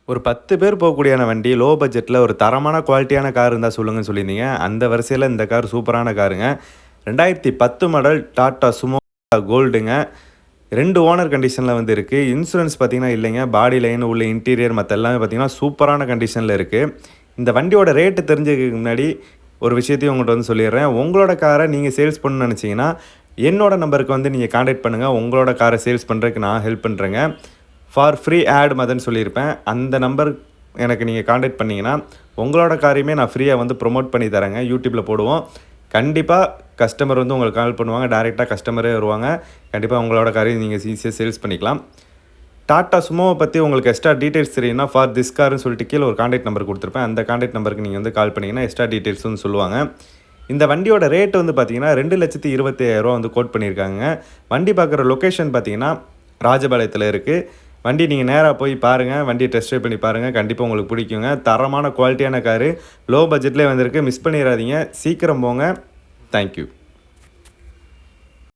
ஒரு 10 பேர் போகக்கூடியான வண்டி, லோ பட்ஜெட்ல ஒரு தரமான குவாலிட்டியான கார் இருந்தா சொல்லுங்கன்னு சொல்லியிருந்தீங்க. அந்த வரிசையில இந்த கார் சூப்பரான காருங்க. 2010 மாடல் டாடா சுமோ கோல்டுங்க. 2 ஓனர் கண்டிஷன்ல வந்து இருக்கு. இன்சூரன்ஸ் பார்த்தீங்கன்னா இல்லைங்க. பாடி லைன், உள்ள இன்டீரியர் மத்த எல்லாமே பார்த்தீங்கன்னா சூப்பரான கண்டிஷன்ல இருக்கு. இந்த வண்டியோட ரேட் தெரிஞ்சுக்கிறதுக்கு முன்னாடி ஒரு விஷயத்தையும் உங்கள்ட்ட வந்து சொல்லிடுறேன். உங்களோட கார நீங்க சேல்ஸ் பண்ணணும்னு நெனச்சீங்கன்னா, என்னோட நம்பருக்கு வந்து நீங்க கான்டாக்ட் பண்ணுங்க. உங்களோட கார சேல்ஸ் பண்றதுக்கு நான் ஹெல்ப் பண்றேங்க. ஃபார் ஃப்ரீ ஆட் மதன்னு சொல்லியிருப்பேன். அந்த நம்பர் எனக்கு நீங்க கான்டாக்ட் பண்ணீங்கன்னா, உங்களோட காரையுமே நான் ஃப்ரீயா வந்து ப்ரமோட் பண்ணி தரேங்க. யூடியூப்ல போடுவோம். கண்டிப்பா கஸ்டமர் வந்து உங்களுக்கு கால் பண்ணுவாங்க. டைரக்ட்டா கஸ்டமரே வருவாங்க. கண்டிப்பா உங்களோட காரையும் நீங்க ஈஸியா சேல்ஸ் பண்ணிக்கலாம். டாடா சுமோவ பத்தி உங்களுக்கு எக்ஸ்ட்ரா டீட்டெயில்ஸ் தெரியும்னா, ஃபார் திஸ் கார்ன்னு சொல்லிட்டு கீழ ஒரு கான்டாக்ட் நம்பர் குடுத்துருப்பேன். அந்த கான்டாக்ட் நம்பருக்கு நீங்க வந்து கால் பண்ணீங்கன்னா, எக்ஸ்ட்ரா டீட்டெயில்ஸ் வந்து சொல்லுவாங்க. இந்த வண்டியோட ரேட் வந்து பார்த்தீங்கன்னா, ரூ. 2,25,000 வந்து கோட் பண்ணியிருக்காங்க. வண்டி பார்க்குற லொகேஷன் பார்த்தீங்கன்னா, ராஜபாளையத்தில இருக்கு. வண்டி நீங்க நேரா போய் பாருங்க. வண்டிய டெஸ்ட் ட்ரைவ் பண்ணி பாருங்க. கண்டிப்பா உங்களுக்கு பிடிக்குங்க. தரமான குவாலிட்டியான காரு. லோ பட்ஜெட்லயே வந்திருக்கு. மிஸ் பண்ணிறாதீங்க. சீக்கிரம் போங்க. Thank you.